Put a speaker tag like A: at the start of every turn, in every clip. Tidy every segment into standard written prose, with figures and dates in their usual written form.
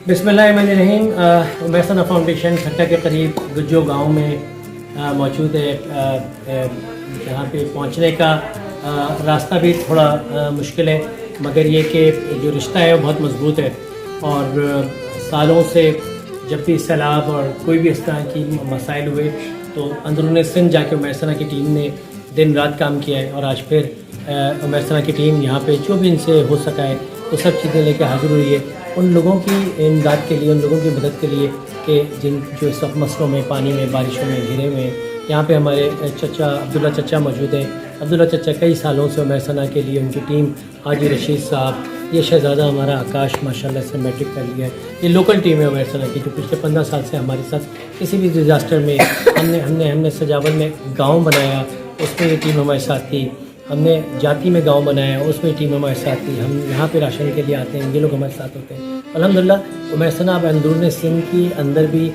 A: बिस्मिल्लाहिर्रहमानिर्रहीम। उमैर सना फाउंडेशन ठट्टा के करीब गुज्जो गांव में मौजूद है, जहाँ पे पहुँचने का रास्ता भी थोड़ा मुश्किल है, मगर ये कि जो रिश्ता है वो बहुत मजबूत है और सालों से जब भी सैलाब और कोई भी इस तरह की मसाइल हुए तो अंदरून सिंध जाके उमैर सना की टीम ने दिन रात काम किया है और आज फिर उमैर सना की टीम यहाँ पे जो भी इनसे हो सका है वो सब चीज़ें लेकर हाजिर हुई है उन लोगों की इमदाद के लिए, उन लोगों की मदद के लिए कि जो इस वक्त मसलों में, पानी में, बारिशों में घिरे हुए हैं। यहाँ पे हमारे चचा अब्दुल्ला चचा मौजूद हैं। अब्दुल्ला चचा कई सालों से उमैर सना के लिए, उनकी टीम, हाजी रशीद साहब, ये शहज़ादा हमारा आकाश माशाल्लाह से मैट्रिक कर लिया है। ये लोकल टीम है उमैर सना की जो पिछले 15 साल से हमारे साथ किसी भी डिज़ास्टर में हमने सजावल में गाँव बनाया, उसमें ये टीम हमारे साथ थी। हमने जाती में गांव बनाया, उसमें टीम हमारे साथ थी। हम यहाँ पे राशन के लिए आते हैं, ये लोग हमारे साथ होते हैं। अल्हम्दुलिल्लाह उमैर सना अब अंदरून सिंध की अंदर भी,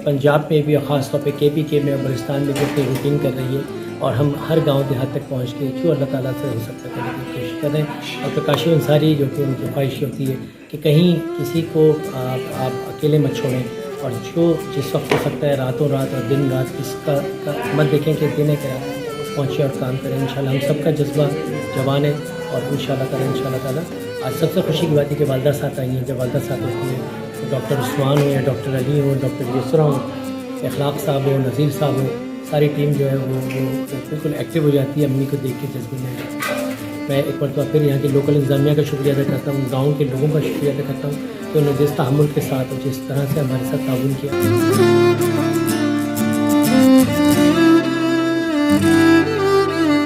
A: पंजाब में भी और ख़ास तौर पे KPK में और बलूचिस्तान में जो रूटीन कर रही है और हम हर गांव देहात तक पहुँच के जो अल्लाह ताला से हो सकता है करने की कोशिश कर रहे हैं। और प्रकाशी अंसारी जो कि उनकी ख्वाहिश होती है कि कहीं किसी को आप अकेले मत छोड़ें और जो जिस वक्त हो सकता है रातों रात और दिन रात किसका मत देखें कि दिन है क्या पहुँचे और काम करें। इंशाल्लाह हम सबका जज्बा जवान है और इंशाल्लाह ताला आज सबसे खुशी की बात है कि वालदा साथ आई हैं। जब वालदा साथ होती है तो डॉक्टर उस्मान हो या डॉक्टर अली हो, डॉक्टर यसरा हो, इखलाक साहब हो, नज़ीर साहब हो, सारी टीम जो है वो बिल्कुल एक्टिव हो जाती है अम्मी को देख के जज्बे में। मैं एक मरतबा फिर यहाँ की लोकल इंतजामिया का शुक्रिया अदा करता हूँ, गाँव के लोगों का शुक्रिया अदा करता हूँ कि उन्होंने जिस तहम्मुल के साथ और जिस तरह से हमारे साथ ताउन किया।